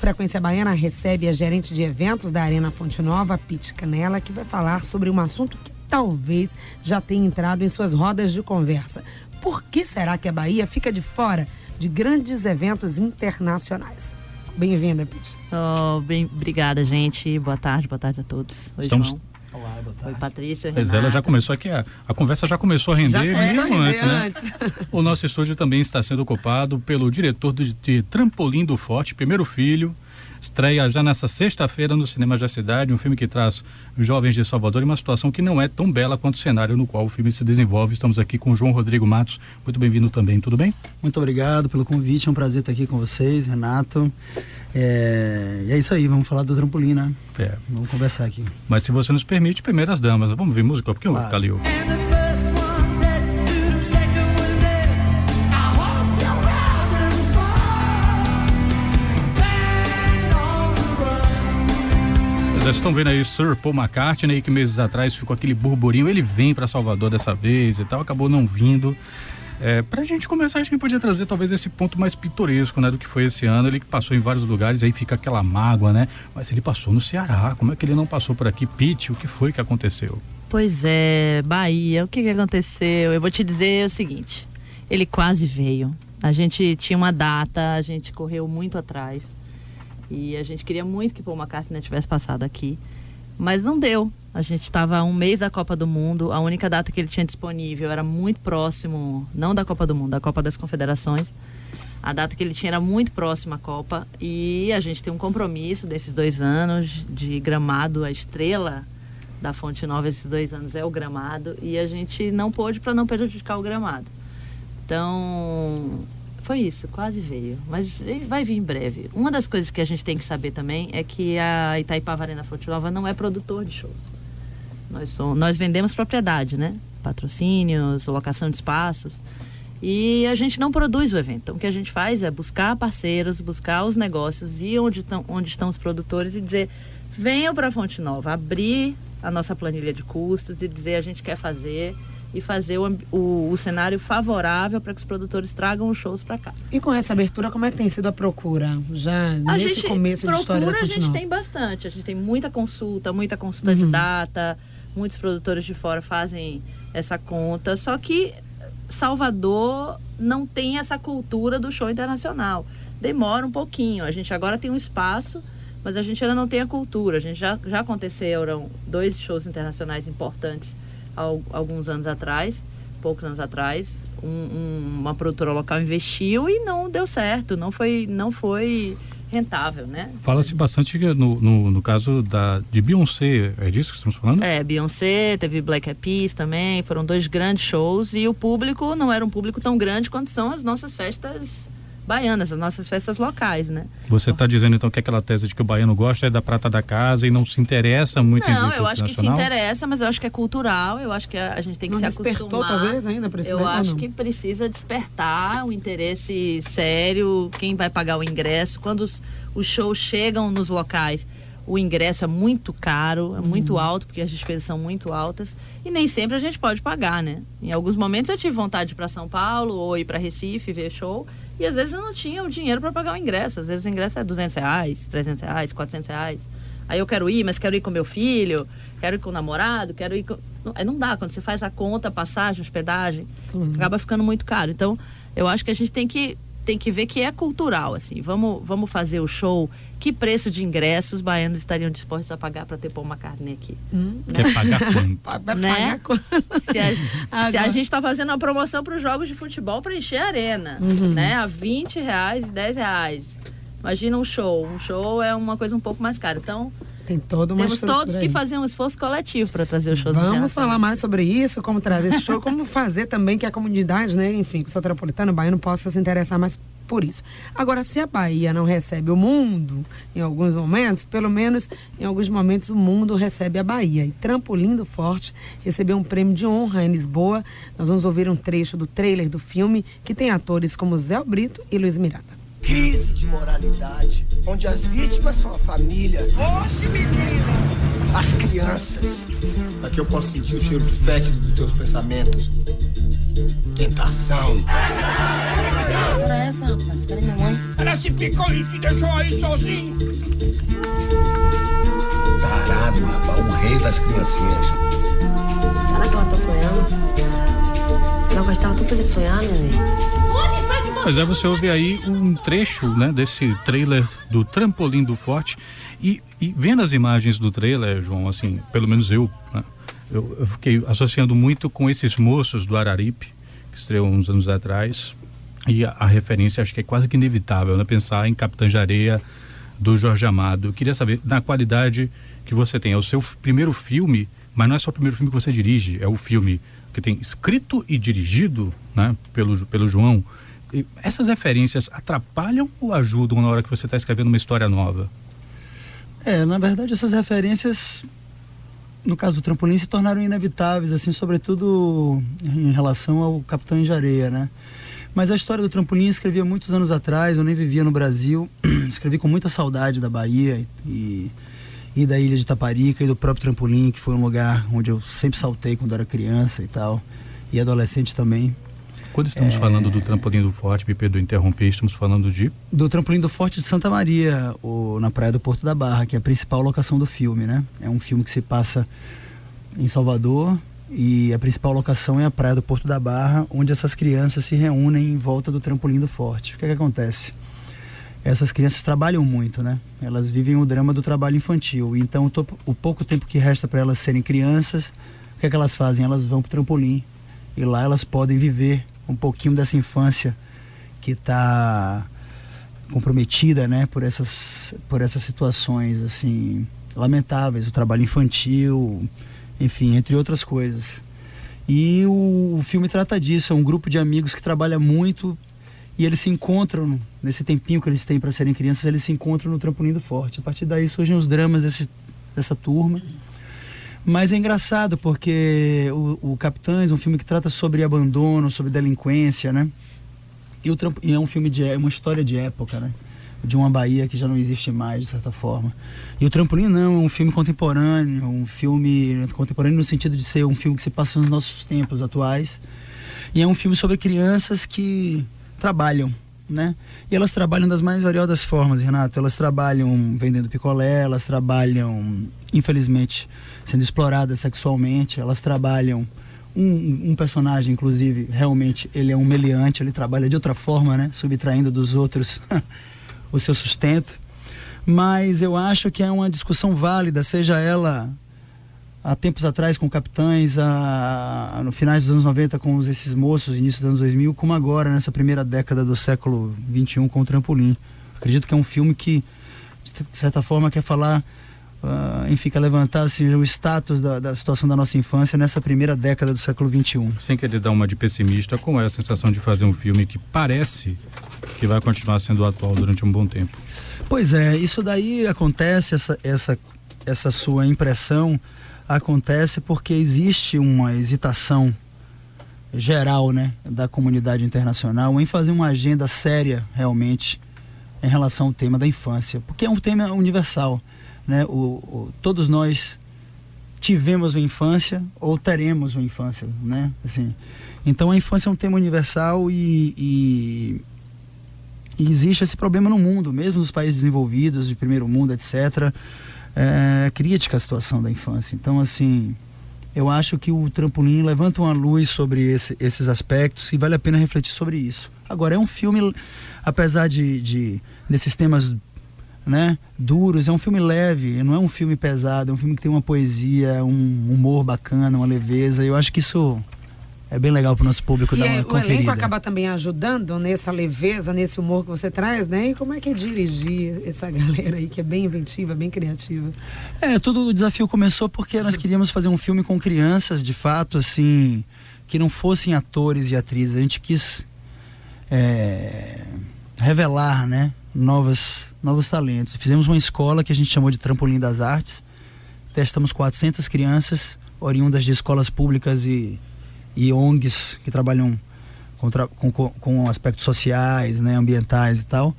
Frequência Baiana recebe a gerente de eventos da Arena Fonte Nova, Pete Canella, que vai falar sobre um assunto que talvez já tenha entrado em suas rodas de conversa. Por que será que a Bahia fica de fora de grandes eventos internacionais? Bem-vinda, Pete. Obrigada, gente. Boa tarde a todos. Oi, João. Olá, boa tarde. Oi, Patrícia, Renata. Renata. Ela já começou aqui, a conversa já começou a render mesmo antes, né? O nosso estúdio também está sendo ocupado pelo diretor de Trampolim do Forte, primeiro filho. Estreia já nessa sexta-feira no Cinemas da Cidade, um filme que traz os jovens de Salvador em uma situação que não é tão bela quanto o cenário no qual o filme se desenvolve. Estamos aqui com o João Rodrigo Matos. Muito bem-vindo também, tudo bem? Muito obrigado pelo convite, é um prazer estar aqui com vocês, Renato. E é isso aí, vamos falar do Trampolim, né? Vamos conversar aqui. Mas se você nos permite, primeiras damas, vamos ver música? Porque claro. Calil. Vocês estão vendo aí Sir Paul McCartney, que meses atrás ficou aquele burburinho, ele vem para Salvador dessa vez e tal, acabou não vindo. Pra gente começar, acho que podia trazer talvez esse ponto mais pitoresco, né, do que foi esse ano. Ele passou em vários lugares, aí fica aquela mágoa, né? Mas ele passou no Ceará, como é que ele não passou por aqui? Pete, o que foi que aconteceu? Pois é, Bahia, o que aconteceu? Eu vou te dizer o seguinte, ele quase veio. A gente tinha uma data, a gente correu muito atrás. E a gente queria muito que Paul McCartney tivesse passado aqui, mas não deu. A gente estava a um mês da Copa do Mundo, a única data que ele tinha disponível era muito próximo, não da Copa do Mundo, da Copa das Confederações. A data que ele tinha era muito próxima à Copa e a gente tem um compromisso desses 2 anos de Gramado, a estrela da Fonte Nova esses 2 anos é o Gramado e a gente não pôde para não prejudicar o Gramado. Então... foi isso, quase veio, mas ele vai vir em breve. Uma das coisas que a gente tem que saber também é que a Itaipava Arena Fonte Nova não é produtor de shows. Nós vendemos propriedade, né? Patrocínios, locação de espaços. E a gente não produz o evento. Então o que a gente faz é buscar parceiros, buscar os negócios, ir onde estão os produtores e dizer, venham para a Fonte Nova, abrir a nossa planilha de custos e dizer a gente quer fazer... e fazer o cenário favorável para que os produtores tragam os shows para cá. E com essa abertura, como é que tem sido a procura? Já nesse começo de história da Fonte Nova? A gente tem bastante. A gente tem muita consulta de data. Muitos produtores de fora fazem essa conta. Só que Salvador não tem essa cultura do show internacional. Demora um pouquinho. A gente agora tem um espaço, mas a gente ainda não tem a cultura. A gente já aconteceram 2 shows internacionais importantes alguns anos atrás, poucos anos atrás, uma produtora local investiu e não deu certo, não foi rentável, né? Fala-se bastante no caso de Beyoncé, é disso que estamos falando? Beyoncé, teve Black Eyed Peas também, foram 2 grandes shows e o público não era um público tão grande quanto são as nossas festas baianas, as nossas festas locais, né? Você está dizendo então que aquela tese de que o baiano gosta é da prata da casa e não se interessa muito em evento internacional? Não, eu acho que se interessa, mas eu acho que é cultural, eu acho que a gente tem que se acostumar. Não despertou talvez ainda para esse Eu acho que precisa despertar o interesse sério, quem vai pagar o ingresso, quando os shows chegam nos locais, o ingresso é muito caro, é muito alto, porque as despesas são muito altas e nem sempre a gente pode pagar, né? Em alguns momentos eu tive vontade de ir para São Paulo ou ir para Recife ver show e às vezes eu não tinha o dinheiro para pagar o ingresso, às vezes o ingresso é R$200, R$300, R$400. Aí eu quero ir, mas quero ir com meu filho, quero ir com o namorado, quero ir com... Aí não dá, quando você faz a conta, passagem, hospedagem, acaba ficando muito caro. Então eu acho que a gente tem que ver que é cultural, assim, vamos fazer o show, que preço de ingressos os baianos estariam dispostos a pagar para ter Paul McCartney aqui? Quer pagar quanto? Né? Se a gente está fazendo uma promoção para os jogos de futebol para encher a arena, né? A R$20 e R$10. Imagina um show é uma coisa um pouco mais cara, então... Temos todos que fazer um esforço coletivo para trazer os shows. Vamos falar mais sobre isso, como trazer esse show, como fazer também que a comunidade, né, enfim, que o soteropolitano, o baiano possa se interessar mais por isso. Agora, se a Bahia não recebe o mundo em alguns momentos, pelo menos em alguns momentos o mundo recebe a Bahia. E Trampolim do Forte recebeu um prêmio de honra em Lisboa. Nós vamos ouvir um trecho do trailer do filme, que tem atores como Zé Brito e Luiz Miranda. Crise de moralidade, onde as vítimas são a família. Oxe, menino! As crianças. Aqui eu posso sentir o cheiro fétido dos teus pensamentos. Tentação. Que história é essa, rapaz? Cadê minha mãe? Ela se picou e te deixou aí sozinho. Tarado, rapaz, o rei das criancinhas. Será que ela tá sonhando? Ela gostava tanto de sonhar, neném. Pois é, você ouve aí um trecho, né, desse trailer do Trampolim do Forte e vendo as imagens do trailer, João, assim, pelo menos eu, né, eu fiquei associando muito com esses moços do Araripe, que estreou uns anos atrás, e a referência acho que é quase que inevitável, né, pensar em Capitã de Areia, do Jorge Amado. Eu queria saber, na qualidade que você tem, é o seu primeiro filme, mas não é só o primeiro filme que você dirige, é o filme que tem escrito e dirigido, né, pelo João. Essas referências atrapalham ou ajudam na hora que você está escrevendo uma história nova? Na verdade, essas referências, no caso do Trampolim, se tornaram inevitáveis, assim, sobretudo em relação ao Capitão de Areia, né? Mas a história do Trampolim eu escrevia muitos anos atrás, eu nem vivia no Brasil, escrevi com muita saudade da Bahia e da ilha de Taparica e do próprio Trampolim, que foi um lugar onde eu sempre saltei quando era criança e tal, e adolescente também. Quando estamos falando do Trampolim do Forte, me perdoe interromper, estamos falando do Trampolim do Forte de Santa Maria, na praia do Porto da Barra, que é a principal locação do filme, né? É um filme que se passa em Salvador e a principal locação é a praia do Porto da Barra, onde essas crianças se reúnem em volta do Trampolim do Forte. O que acontece? Essas crianças trabalham muito, né? Elas vivem o drama do trabalho infantil. Então, o pouco tempo que resta para elas serem crianças, o que elas fazem? Elas vão para o trampolim e lá elas podem viver um pouquinho dessa infância que está comprometida, né, por essas situações assim lamentáveis, o trabalho infantil, enfim, entre outras coisas. E o filme trata disso, é um grupo de amigos que trabalha muito e eles se encontram nesse tempinho que eles têm para serem crianças, eles se encontram no Trampolim do Forte. A partir daí surgem os dramas dessa turma. Mas é engraçado porque o Capitães é um filme que trata sobre abandono, sobre delinquência, né? E é um filme é uma história de época, né? De uma Bahia que já não existe mais, de certa forma. E o Trampolim não, é um filme contemporâneo, no sentido de ser um filme que se passa nos nossos tempos atuais. E é um filme sobre crianças que trabalham, né? E elas trabalham das mais variadas formas, Renato. Elas trabalham vendendo picolé, elas trabalham, infelizmente, sendo exploradas sexualmente, elas trabalham... Um personagem, inclusive, realmente, ele é um meliante, ele trabalha de outra forma, né? Subtraindo dos outros o seu sustento. Mas eu acho que é uma discussão válida, seja ela há tempos atrás com Capitães, no finais dos anos 90 com esses moços, início dos anos 2000, como agora, nessa primeira década do século XXI com o Trampolim. Acredito que é um filme que, de certa forma, quer falar... enfim, quer levantar assim, o status da situação da nossa infância nessa primeira década do século XXI. Sem querer dar uma de pessimista, como é a sensação de fazer um filme que parece que vai continuar sendo atual durante um bom tempo? Pois é, isso daí acontece, essa sua impressão acontece porque existe uma hesitação geral, né, da comunidade internacional em fazer uma agenda séria realmente em relação ao tema da infância, porque é um tema universal, né? Todos nós tivemos uma infância ou teremos uma infância, né? Assim, então a infância é um tema universal e existe esse problema no mundo, mesmo nos países desenvolvidos, de primeiro mundo, etc. É crítica a situação da infância. Então, assim, eu acho que o Trampolim levanta uma luz sobre esses aspectos e vale a pena refletir sobre isso. Agora, é um filme, apesar desses temas, né, duros, é um filme leve, não é um filme pesado, é um filme que tem uma poesia, um humor bacana, uma leveza. Eu acho que isso é bem legal para o nosso público dar uma conferida. O elenco acaba também ajudando nessa leveza, nesse humor que você traz, né? E como é que é dirigir essa galera aí que é bem inventiva, bem criativa? Todo o desafio começou porque nós queríamos fazer um filme com crianças, de fato, assim, que não fossem atores e atrizes. A gente quis revelar, né, novos talentos. Fizemos uma escola que a gente chamou de Trampolim das Artes. Testamos 400 crianças oriundas de escolas públicas e ONGs que trabalham com aspectos sociais, né, ambientais e tal.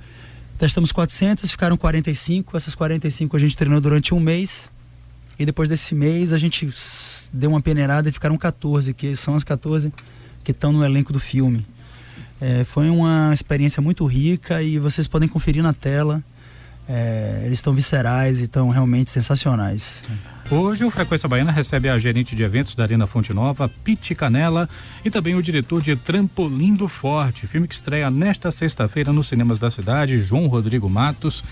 Testamos 400, ficaram 45. Essas 45 a gente treinou durante um mês. E depois desse mês a gente deu uma peneirada e ficaram 14, que são as 14 que estão no elenco do filme. Foi uma experiência muito rica e vocês podem conferir na tela. Eles estão viscerais e estão realmente sensacionais. Hoje o Frequência Baiana recebe a gerente de eventos da Arena Fonte Nova, Piti Canella, e também o diretor de Trampolim do Forte, filme que estreia nesta sexta-feira nos cinemas da cidade, João Rodrigo Matos.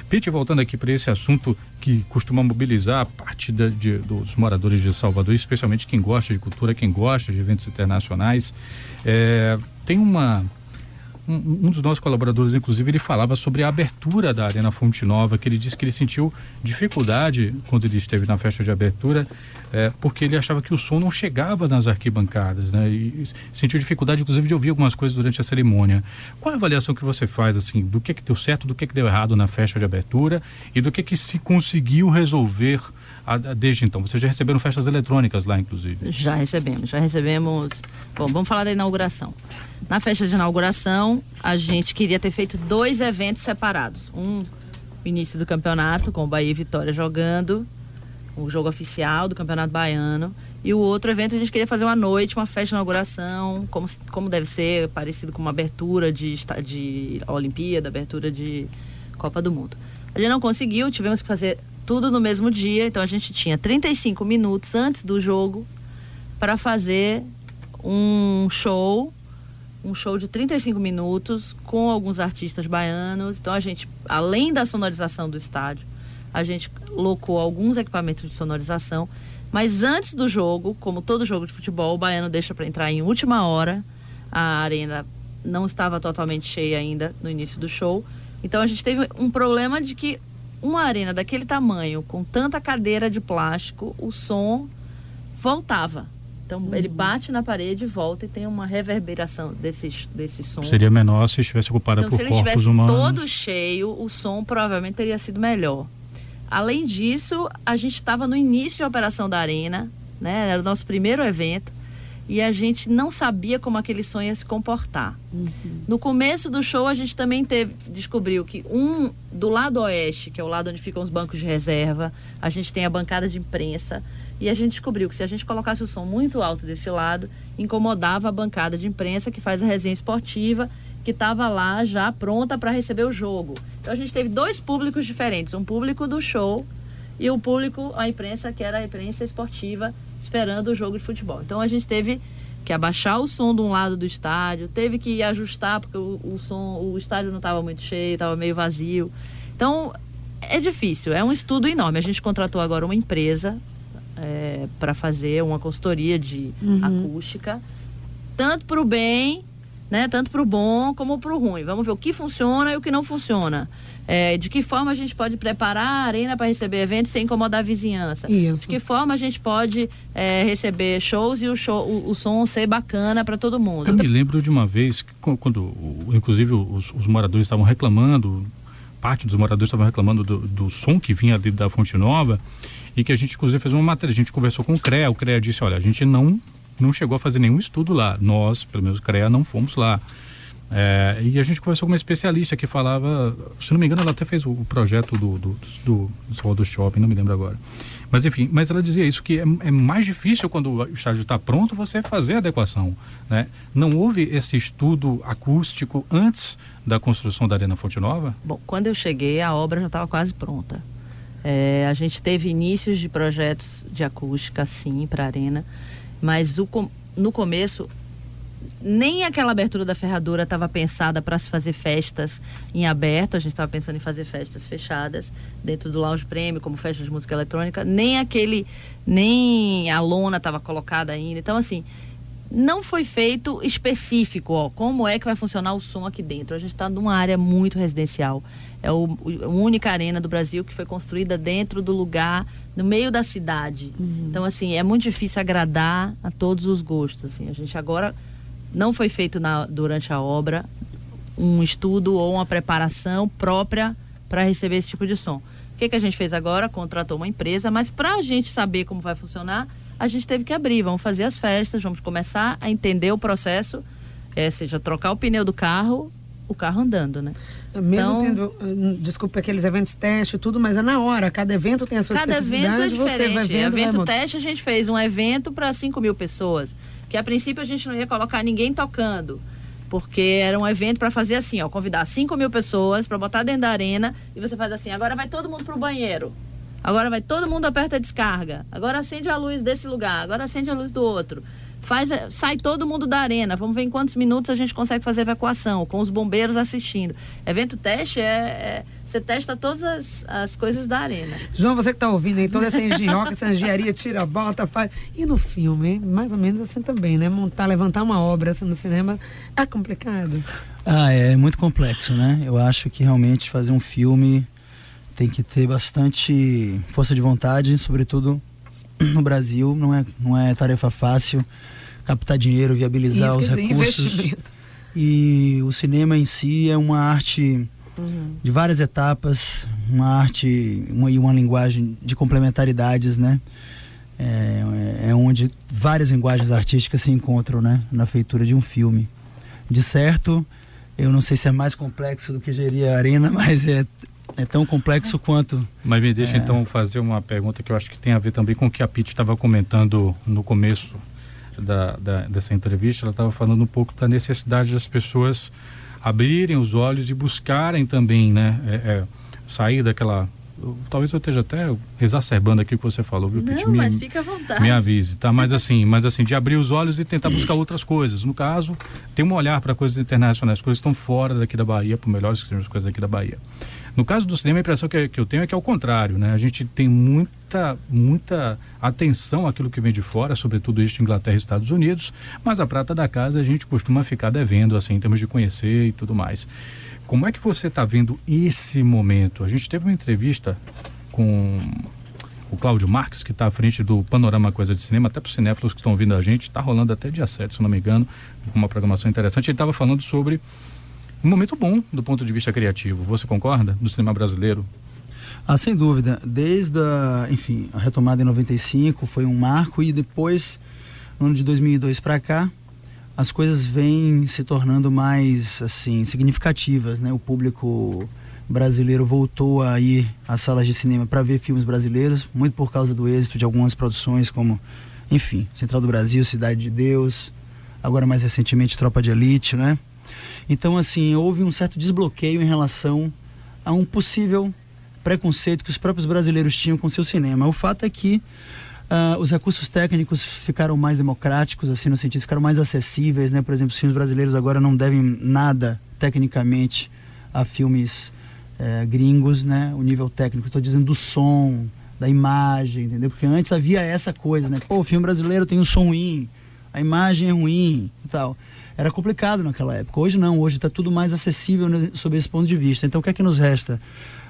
Piti, voltando aqui para esse assunto que costuma mobilizar a parte dos moradores de Salvador, especialmente quem gosta de cultura, quem gosta de eventos internacionais. Tem um dos nossos colaboradores, inclusive, ele falava sobre a abertura da Arena Fonte Nova, que ele disse que ele sentiu dificuldade quando ele esteve na festa de abertura, porque ele achava que o som não chegava nas arquibancadas, né? E sentiu dificuldade, inclusive, de ouvir algumas coisas durante a cerimônia. Qual a avaliação que você faz, assim, do que deu certo, do que deu errado na festa de abertura e do que se conseguiu resolver desde então? Vocês já receberam festas eletrônicas lá, inclusive? Já recebemos. Bom, vamos falar da inauguração. Na festa de inauguração, a gente queria ter feito 2 eventos separados. Um, o início do campeonato, com o Bahia e Vitória jogando, o jogo oficial do Campeonato Baiano. E o outro evento, a gente queria fazer uma noite, uma festa de inauguração, como deve ser, parecido com uma abertura de Olimpíada, abertura de Copa do Mundo. A gente não conseguiu, tivemos que fazer tudo no mesmo dia, então a gente tinha 35 minutos antes do jogo para fazer um show de 35 minutos com alguns artistas baianos. Então a gente, além da sonorização do estádio, a gente locou alguns equipamentos de sonorização, mas antes do jogo, como todo jogo de futebol, o baiano deixa para entrar em última hora. A arena não estava totalmente cheia ainda no início do show, então a gente teve um problema de que uma arena daquele tamanho, com tanta cadeira de plástico, o som voltava. Então ele bate na parede e volta, e tem uma reverberação desse som. Seria menor se estivesse ocupada por corpos humanos. Então, se ele estivesse todo cheio, o som provavelmente teria sido melhor. Além disso, a gente estava no início de operação da arena, né? Era o nosso primeiro evento, e a gente não sabia como aquele som ia se comportar. No começo do show, a gente também descobriu que do lado oeste, que é o lado onde ficam os bancos de reserva, a gente tem a bancada de imprensa, e a gente descobriu que se a gente colocasse o som muito alto desse lado, incomodava a bancada de imprensa que faz a resenha esportiva, que estava lá já pronta para receber o jogo. Então a gente teve 2 públicos diferentes, um público do show e o público, a imprensa, que era a imprensa esportiva, esperando o jogo de futebol. Então a gente teve que abaixar o som de um lado do estádio, teve que ajustar porque o estádio não estava muito cheio, estava meio vazio. Então é difícil, é um estudo enorme. A gente contratou agora uma empresa para fazer uma consultoria de acústica, tanto para o bem, né, tanto para o bom como para o ruim. Vamos ver o que funciona e o que não funciona. De que forma a gente pode preparar a arena para receber eventos sem incomodar a vizinhança. Isso. De que forma a gente pode receber shows e o som ser bacana para todo mundo. Eu me lembro de uma vez, quando inclusive os moradores estavam reclamando, parte dos moradores estavam reclamando do som que vinha da Fonte Nova, e que a gente inclusive fez uma matéria, a gente conversou com o CREA disse, olha, a gente não chegou a fazer nenhum estudo lá, nós, pelo menos o CREA, não fomos lá. E a gente conversou com uma especialista que falava, se não me engano, ela até fez o projeto do Salvador Shopping, não me lembro agora. Mas enfim, ela dizia isso, que é mais difícil quando o estádio está pronto você fazer a adequação, né? Não houve esse estudo acústico antes da construção da Arena Fonte Nova? Bom, quando eu cheguei, a obra já estava quase pronta. A gente teve inícios de projetos de acústica, sim, para a arena, mas no começo, nem aquela abertura da ferradura estava pensada para se fazer festas em aberto. A gente estava pensando em fazer festas fechadas dentro do Lounge Premium, como festa de música eletrônica. Nem a lona estava colocada ainda. Então, assim, não foi feito específico, como é que vai funcionar o som aqui dentro. A gente está numa área muito residencial. É a única arena do Brasil que foi construída dentro do lugar, no meio da cidade. Então, assim, é muito difícil agradar a todos os gostos. Assim, a gente agora... Não foi feito durante a obra um estudo ou uma preparação própria para receber esse tipo de som. O que a gente fez agora? Contratou uma empresa, mas para a gente saber como vai funcionar, a gente teve que abrir. Vamos fazer as festas, vamos começar a entender o processo, seja trocar o pneu do carro, o carro andando, né? Mesmo tendo, desculpa, aqueles eventos teste e tudo, mas é na hora, cada evento tem a sua especificidade. Cada evento é diferente. Você vai vendo, evento teste, a gente fez um evento para 5.000 pessoas, que a princípio a gente não ia colocar ninguém tocando, porque era um evento para fazer assim, ó, convidar 5.000 pessoas para botar dentro da arena, e você faz assim, agora vai todo mundo pro banheiro, agora vai todo mundo, aperta a descarga, agora acende a luz desse lugar, agora acende a luz do outro. Sai todo mundo da arena, vamos ver em quantos minutos a gente consegue fazer evacuação, com os bombeiros assistindo. Evento teste você testa todas as coisas da arena. João, você que está ouvindo aí, toda essa engenhoca, essa engenharia, tira, bota, faz. E no filme, hein? Mais ou menos assim também, né? Levantar uma obra assim no cinema é complicado. É muito complexo, né? Eu acho que realmente fazer um filme tem que ter bastante força de vontade, sobretudo no Brasil, não é tarefa fácil captar dinheiro, viabilizar os recursos. Investimento. E o cinema em si é uma arte de várias etapas, uma arte e uma linguagem de complementaridades, né? É onde várias linguagens artísticas se encontram, né? Na feitura de um filme. De certo, eu não sei se é mais complexo do que gerir a arena, mas é tão complexo quanto... Mas me deixa então fazer uma pergunta que eu acho que tem a ver também com o que a Pitty estava comentando no começo dessa entrevista. Ela estava falando um pouco da necessidade das pessoas abrirem os olhos e buscarem também, né? Sair daquela... Talvez eu esteja até exacerbando aqui o que você falou, viu, Pitty? Não, mas fica à vontade. Me avise, tá? Mas assim, de abrir os olhos e tentar buscar outras coisas. No caso, ter um olhar para coisas internacionais, coisas que estão fora daqui da Bahia, por melhores que sejam as coisas daqui da Bahia. No caso do cinema, a impressão que eu tenho é que é o contrário, né? A gente tem muita atenção àquilo que vem de fora, sobretudo isso Inglaterra e Estados Unidos, mas a prata da casa a gente costuma ficar devendo, assim, em termos de conhecer e tudo mais. Como é que você está vendo esse momento? A gente teve uma entrevista com o Cláudio Marques, que está à frente do Panorama Coisa de Cinema, até para os cinéfilos que estão ouvindo a gente, está rolando até dia 7, se não me engano, com uma programação interessante. Ele estava falando sobre um momento bom do ponto de vista criativo. Você concorda? Do cinema brasileiro? Sem dúvida. Desde a retomada em 95 foi um marco, e depois, no ano de 2002 para cá, as coisas vêm se tornando mais assim significativas, né? O público brasileiro voltou a ir às salas de cinema para ver filmes brasileiros, muito por causa do êxito de algumas produções como, Central do Brasil, Cidade de Deus, agora mais recentemente Tropa de Elite, né? Então, assim, houve um certo desbloqueio em relação a um possível preconceito que os próprios brasileiros tinham com seu cinema. O fato é que os recursos técnicos ficaram mais democráticos, assim, no sentido, ficaram mais acessíveis, né? Por exemplo, os filmes brasileiros agora não devem nada, tecnicamente, a filmes gringos, né? O nível técnico, estou dizendo do som, da imagem, entendeu? Porque antes havia essa coisa, né? Pô, o filme brasileiro tem um som ruim, a imagem é ruim e tal. Era complicado naquela época. Hoje não, hoje está tudo mais acessível, né, sob esse ponto de vista. Então o que é que nos resta?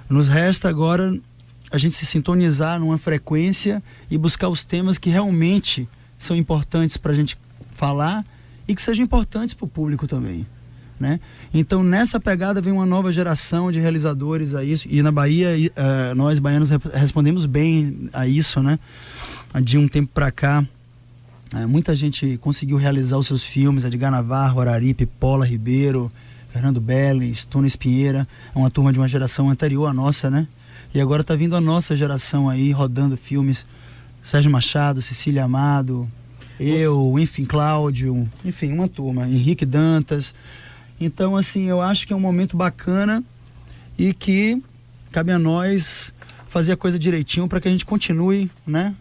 Nos resta agora a gente se sintonizar numa frequência e buscar os temas que realmente são importantes para a gente falar e que sejam importantes para o público também, né? Então nessa pegada vem uma nova geração de realizadores a isso, e na Bahia nós baianos respondemos bem a isso, né? De um tempo para cá, muita gente conseguiu realizar os seus filmes, Edgar Navarro, Araripe, Paula Ribeiro, Fernando Belles, Tunes Pinheira, é uma turma de uma geração anterior à nossa, né? E agora está vindo a nossa geração aí, rodando filmes, Sérgio Machado, Cecília Amado, Cláudio, uma turma, Henrique Dantas. Então, assim, eu acho que é um momento bacana e que cabe a nós fazer a coisa direitinho para que a gente continue, né?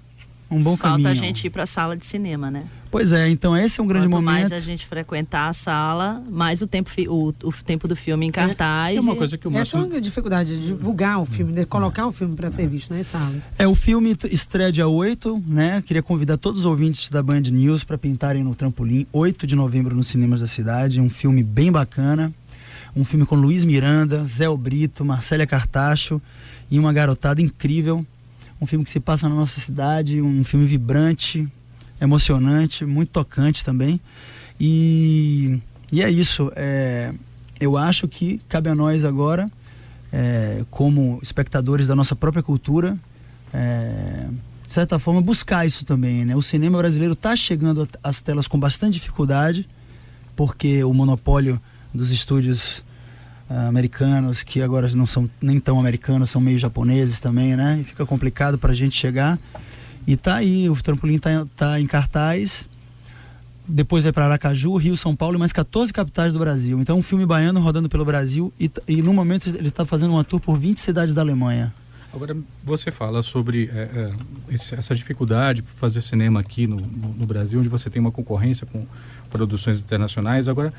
Um bom caminho. Falta a gente ir para a sala de cinema, né? Pois é, então esse é um grande momento. Quanto mais a gente frequentar a sala, mais o tempo do filme em cartaz. É uma coisa que essa é uma dificuldade de divulgar o filme, de colocar o filme para ser visto nas salas. O filme estreia dia 8, né? Queria convidar todos os ouvintes da Band News para pintarem no Trampolim, 8 de novembro nos cinemas da cidade. Um filme bem bacana. Um filme com Luiz Miranda, Zé Brito, Marcélia Cartacho e uma garotada incrível. Um filme que se passa na nossa cidade, um filme vibrante, emocionante, muito tocante também. E é isso. Eu acho que cabe a nós agora, como espectadores da nossa própria cultura, de certa forma, buscar isso também, né? O cinema brasileiro está chegando às telas com bastante dificuldade, porque o monopólio dos estúdios americanos, que agora não são nem tão americanos, são meio japoneses também, né? E fica complicado pra gente chegar. E tá aí, o Trampolim tá em cartaz. Depois vai para Aracaju, Rio, São Paulo e mais 14 capitais do Brasil. Então, um filme baiano rodando pelo Brasil e no momento ele está fazendo uma tour por 20 cidades da Alemanha. Agora, você fala sobre essa dificuldade para fazer cinema aqui no Brasil, onde você tem uma concorrência com produções internacionais. Agora,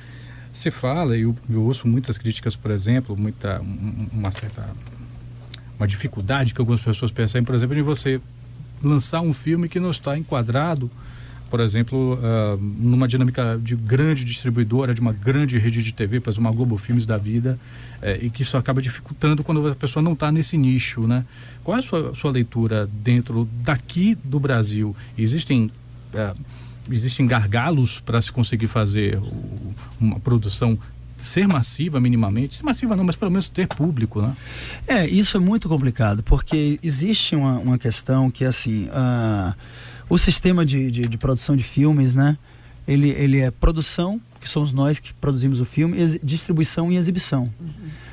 você fala, e eu ouço muitas críticas, por exemplo, uma dificuldade que algumas pessoas percebem, por exemplo, de você lançar um filme que não está enquadrado, por exemplo, numa dinâmica de grande distribuidora, de uma grande rede de TV, por exemplo, uma Globo Filmes da vida, e que isso acaba dificultando quando a pessoa não está nesse nicho, né? Qual é a sua leitura dentro daqui do Brasil? Existem gargalos para se conseguir fazer uma produção ser massiva minimamente? Ser massiva não, mas pelo menos ter público, né? Isso é muito complicado, porque existe uma questão que, assim, o sistema de produção de filmes, né? Ele é produção, que somos nós que produzimos o filme, distribuição e exibição.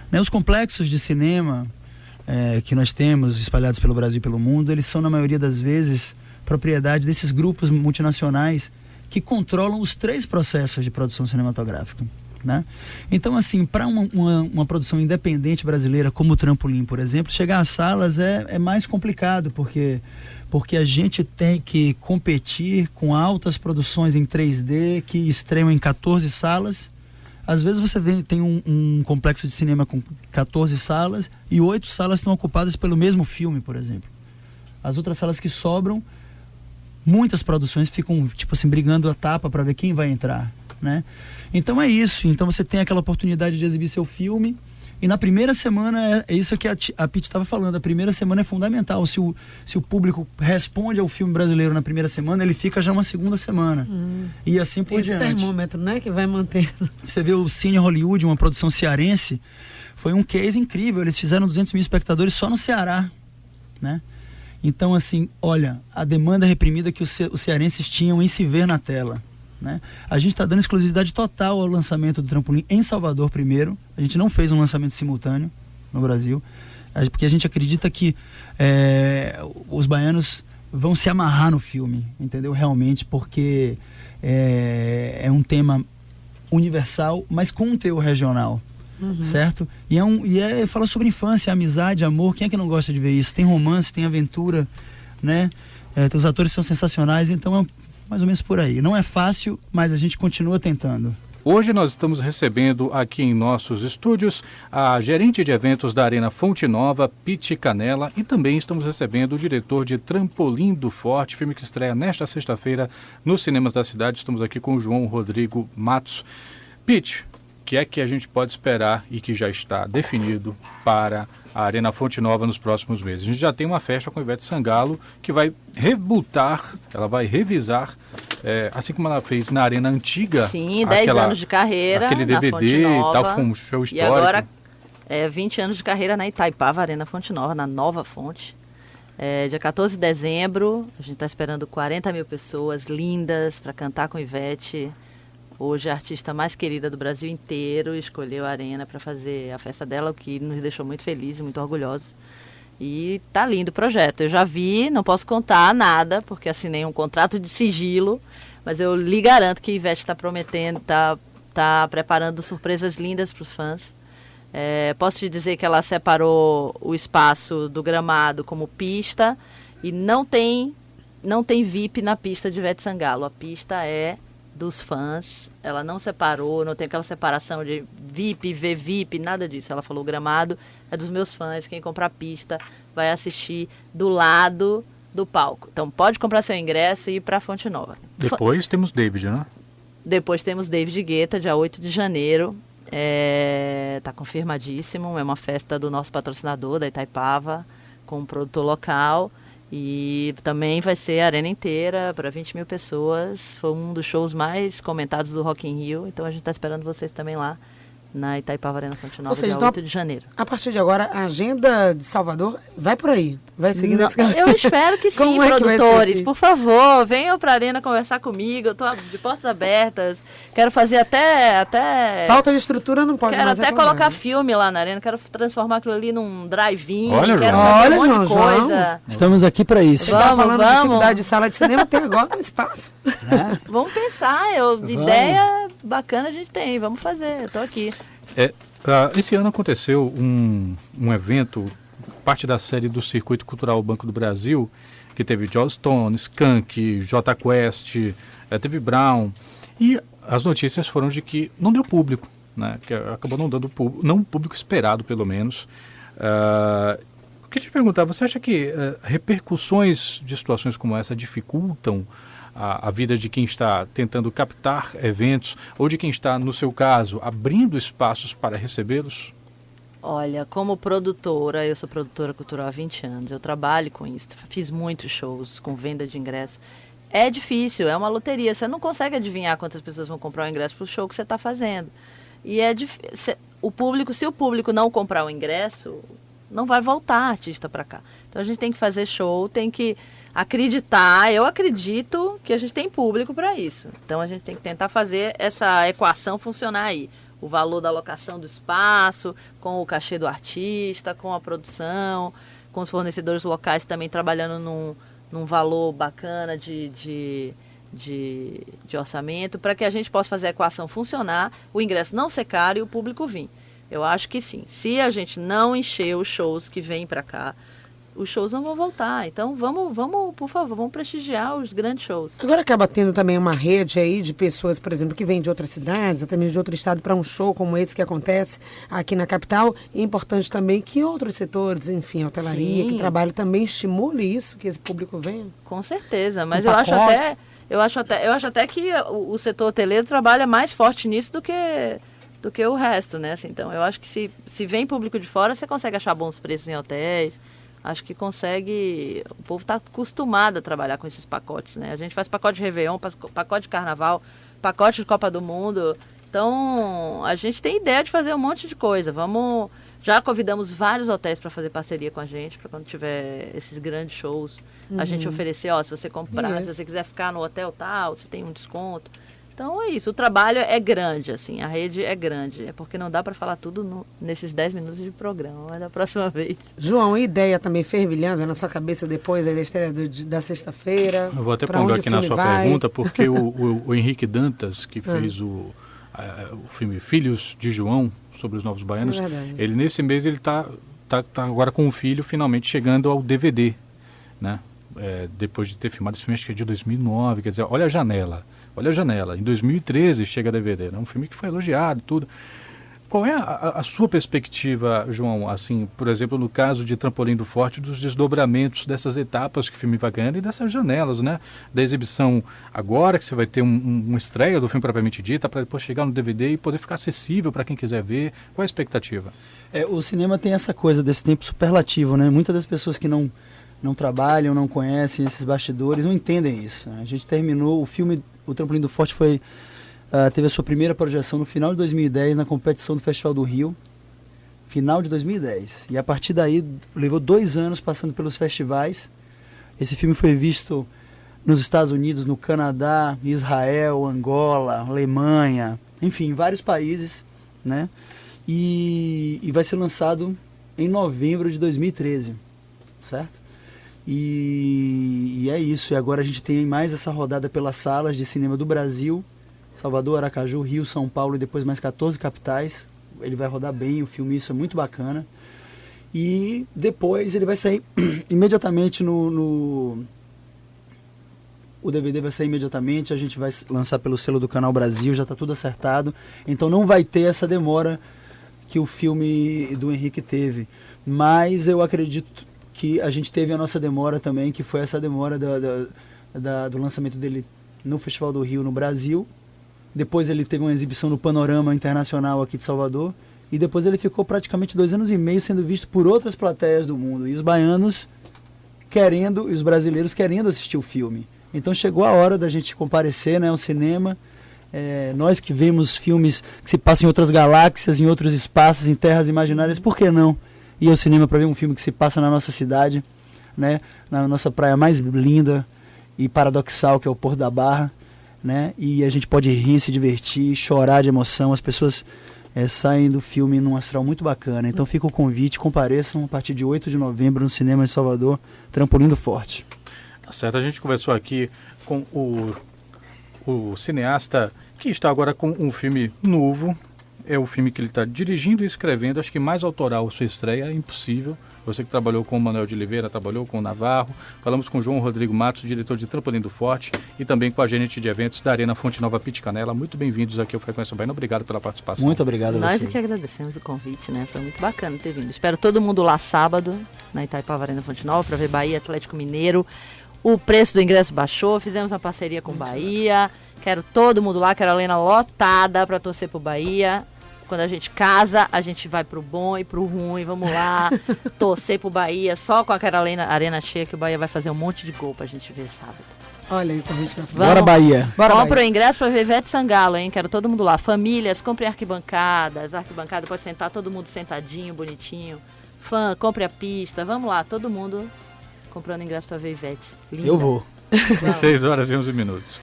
Né? Os complexos de cinema que nós temos espalhados pelo Brasil e pelo mundo, eles são, na maioria das vezes, propriedade desses grupos multinacionais que controlam os 3 processos de produção cinematográfica. Né? Então, assim, para uma produção independente brasileira como o Trampolim, por exemplo, chegar às salas é mais complicado, porque a gente tem que competir com altas produções em 3D que estreiam em 14 salas. Às vezes você tem um complexo de cinema com 14 salas e 8 salas estão ocupadas pelo mesmo filme, por exemplo. As outras salas que sobram, muitas produções ficam, tipo assim, brigando a tapa para ver quem vai entrar, né? Então é isso. Então você tem aquela oportunidade de exibir seu filme e na primeira semana, é isso que a Pete estava falando, a primeira semana é fundamental. Se o público responde ao filme brasileiro na primeira semana, ele fica já uma segunda semana. E assim por diante. Esse termômetro, né, que vai manter. Você vê o Cine Hollywood, uma produção cearense, foi um case incrível. Eles fizeram 200 mil espectadores só no Ceará, né? Então, assim, olha, a demanda reprimida que os cearenses tinham em se ver na tela, né? A gente está dando exclusividade total ao lançamento do Trampolim em Salvador primeiro. A gente não fez um lançamento simultâneo no Brasil, porque a gente acredita que os baianos vão se amarrar no filme, entendeu? Realmente, porque é um tema universal, mas com um teor regional. Certo? E fala sobre infância, amizade, amor. Quem é que não gosta de ver isso? Tem romance, tem aventura, né? Os atores são sensacionais, então é mais ou menos por aí. Não é fácil, mas a gente continua tentando. Hoje nós estamos recebendo aqui em nossos estúdios a gerente de eventos da Arena Fonte Nova, Pete Canella, e também estamos recebendo o diretor de Trampolim do Forte, filme que estreia nesta sexta-feira nos cinemas da cidade. Estamos aqui com o João Rodrigo Matos. Pete, o que é que a gente pode esperar e que já está definido para a Arena Fonte Nova nos próximos meses? A gente já tem uma festa com a Ivete Sangalo que vai rebutar, ela vai revisar, assim como ela fez na Arena Antiga. Sim, 10 anos de carreira, aquele DVD e tal, foi um show histórico. E agora 20 anos de carreira na Itaipava, Arena Fonte Nova, na Nova Fonte. Dia 14 de dezembro, a gente está esperando 40 mil pessoas lindas para cantar com Ivete. Hoje a artista mais querida do Brasil inteiro escolheu a Arena para fazer a festa dela, o que nos deixou muito felizes e muito orgulhosos. E tá lindo o projeto. Eu já vi, não posso contar nada, porque assinei um contrato de sigilo, mas eu lhe garanto que a Ivete está prometendo, tá preparando surpresas lindas para os fãs. Posso te dizer que ela separou o espaço do gramado como pista e não tem VIP na pista de Ivete Sangalo. A pista é dos fãs, ela não separou, não tem aquela separação de VIP, VVIP, nada disso. Ela falou, o gramado é dos meus fãs, quem comprar pista vai assistir do lado do palco. Então pode comprar seu ingresso e ir para a Fonte Nova. Depois temos David, né? Depois temos David Guetta, dia 8 de janeiro. Tá confirmadíssimo, é uma festa do nosso patrocinador, da Itaipava, com um produtor local. E também vai ser a arena inteira para 20 mil pessoas. Foi um dos shows mais comentados do Rock in Rio. Então a gente está esperando vocês também lá na Itaipava Arena Fonte Nova, dia 8 de janeiro. A partir de agora, a agenda de Salvador vai por aí. Vai seguindo esse caminho? Eu espero que sim, Como é que vai ser produtores. aqui? Por favor, venham pra Arena conversar comigo. Eu tô de portas abertas. Quero fazer até Falta de estrutura não pode quero mais até reclamar, colocar né? filme lá na Arena. Quero transformar aquilo ali num drive-in. Olha, quero João. fazer Olha, um monte de João, coisa. Estamos aqui para isso. Você tá Vamos, falando de vamos. dificuldade de sala de cinema, tem agora um espaço. Vamos pensar. Ideia bacana a gente tem. Vamos fazer. Eu tô aqui. Esse ano aconteceu um evento, parte da série do Circuito Cultural Banco do Brasil, que teve Joss Stone, Skank, J Quest, teve Brown, e as notícias foram de que não deu público, né? Que acabou não dando público, não o público esperado, pelo menos. Eu queria te perguntar, você acha que repercussões de situações como essa dificultam a vida de quem está tentando captar eventos, ou de quem está, no seu caso, abrindo espaços para recebê-los? Olha, como produtora, eu sou produtora cultural há 20 anos, eu trabalho com isso, fiz muitos shows com venda de ingresso. É difícil, é uma loteria, você não consegue adivinhar quantas pessoas vão comprar o ingresso para o show que você está fazendo. E é difícil, se o público não comprar o ingresso, não vai voltar artista para cá. Então a gente tem que fazer show, tem que acreditar, eu acredito que a gente tem público para isso. Então a gente tem que tentar fazer essa equação funcionar aí. O valor da locação do espaço, com o cachê do artista, com a produção, com os fornecedores locais também trabalhando num valor bacana de orçamento, para que a gente possa fazer a equação funcionar, o ingresso não ser caro e o público vir. Eu acho que sim. Se a gente não encher os shows que vêm para cá, os shows não vão voltar. Então, vamos, por favor, vamos prestigiar os grandes shows. Agora acaba tendo também uma rede aí de pessoas, por exemplo, que vêm de outras cidades, até mesmo de outro estado, para um show como esse que acontece aqui na capital. E é importante também que outros setores, enfim, a hotelaria, Sim. que trabalha também estimule isso, que esse público venha. Com certeza, mas Com eu pacotes. acho até que o setor hoteleiro trabalha mais forte nisso do que o resto, né? Assim, então, eu acho que se vem público de fora, você consegue achar bons preços em hotéis. Acho que consegue. O povo está acostumado a trabalhar com esses pacotes, né? A gente faz pacote de Réveillon, pacote de Carnaval, pacote de Copa do Mundo. Então, a gente tem ideia de fazer um monte de coisa. Já convidamos vários hotéis para fazer parceria com a gente, para quando tiver esses grandes shows, a gente oferecer, se você comprar, se você quiser ficar no hotel tal, você tem um desconto. Então é isso, o trabalho é grande, assim, a rede é grande. É porque não dá para falar tudo nesses 10 minutos de programa, mas da próxima vez. João, ideia também fervilhando na sua cabeça depois aí da estreia da sexta-feira? Eu vou até pra pongar onde aqui o na filme sua vai? pergunta, porque o Henrique Dantas, que fez o filme Filhos de João, sobre os Novos Baianos, ele nesse mês ele tá agora com o filho finalmente chegando ao DVD, né? Depois de ter filmado esse filme, acho que é de 2009, quer dizer, olha a janela. Em 2013 chega a DVD, né? Um filme que foi elogiado e tudo. Qual é a sua perspectiva, João, assim, por exemplo, no caso de Trampolim do Forte, dos desdobramentos dessas etapas que o filme vai ganhando e dessas janelas, né? Da exibição agora, que você vai ter uma estreia do filme propriamente dita, para depois chegar no DVD e poder ficar acessível para quem quiser ver. Qual é a expectativa? O cinema tem essa coisa desse tempo superlativo, né? Muitas das pessoas que não trabalham, não conhecem esses bastidores, não entendem isso, né? A gente terminou o filme, o Trampolim do Forte teve a sua primeira projeção no final de 2010 na competição do Festival do Rio, final de 2010. E a partir daí levou 2 anos passando pelos festivais. Esse filme foi visto nos Estados Unidos, no Canadá, Israel, Angola, Alemanha, enfim, em vários países, né? E vai ser lançado em novembro de 2013, certo? E é isso. E agora a gente tem mais essa rodada pelas salas de cinema do Brasil, Salvador, Aracaju, Rio, São Paulo e depois mais 14 capitais. Ele vai rodar bem o filme, isso é muito bacana. E depois ele vai sair imediatamente o DVD vai sair imediatamente, a gente vai lançar pelo selo do Canal Brasil, já está tudo acertado. Então não vai ter essa demora que o filme do Henrique teve. Mas eu acredito que a gente teve a nossa demora também, que foi essa demora do lançamento dele no Festival do Rio, no Brasil. Depois ele teve uma exibição no Panorama Internacional aqui de Salvador. E depois ele ficou praticamente 2 anos e meio sendo visto por outras plateias do mundo. E os baianos e os brasileiros querendo assistir o filme. Então chegou a hora da gente comparecer, né, ao cinema. Nós que vemos filmes que se passam em outras galáxias, em outros espaços, em terras imaginárias, por que não ir ao cinema para ver um filme que se passa na nossa cidade? né? Na nossa praia mais linda e paradoxal, que é o Porto da Barra, né? E a gente pode rir, se divertir, chorar de emoção. As pessoas saem do filme num astral muito bacana. Então fica o convite, compareçam a partir de 8 de novembro no Cinema de Salvador, Trampolim do Forte. Tá certo, a gente conversou aqui com o cineasta que está agora com um filme novo. É o filme que ele está dirigindo e escrevendo, acho que mais autoral sua estreia é impossível. Você que trabalhou com o Manuel de Oliveira, trabalhou com o Navarro. Falamos com o João Rodrigo Matos, diretor de Trampolim do Forte, e também com a gerente de eventos da Arena Fonte Nova Pitcanela. Muito bem-vindos aqui ao Frequência Baiana. Obrigado pela participação. Muito obrigado a você. Nós é que agradecemos o convite, né? Foi muito bacana ter vindo. Espero todo mundo lá sábado, na Itaipava Arena Fonte Nova, para ver Bahia Atlético Mineiro. O preço do ingresso baixou, fizemos uma parceria com o Bahia. Quero todo mundo lá, quero a arena lotada para torcer pro Bahia. Quando a gente casa, a gente vai pro bom e pro ruim. Vamos lá, torcer pro Bahia. Só com aquela arena cheia que o Bahia vai fazer um monte de gol pra gente ver sábado. Olha aí o convite da Bora, Bahia. Compre o ingresso pra ver Ivete Sangalo, hein? Quero todo mundo lá. Famílias, comprem arquibancadas. Arquibancada pode sentar, todo mundo sentadinho, bonitinho. Fã, compre a pista. Vamos lá, todo mundo comprando ingresso pra ver Ivete. Linda. Eu vou. 6 horas e 11 minutos.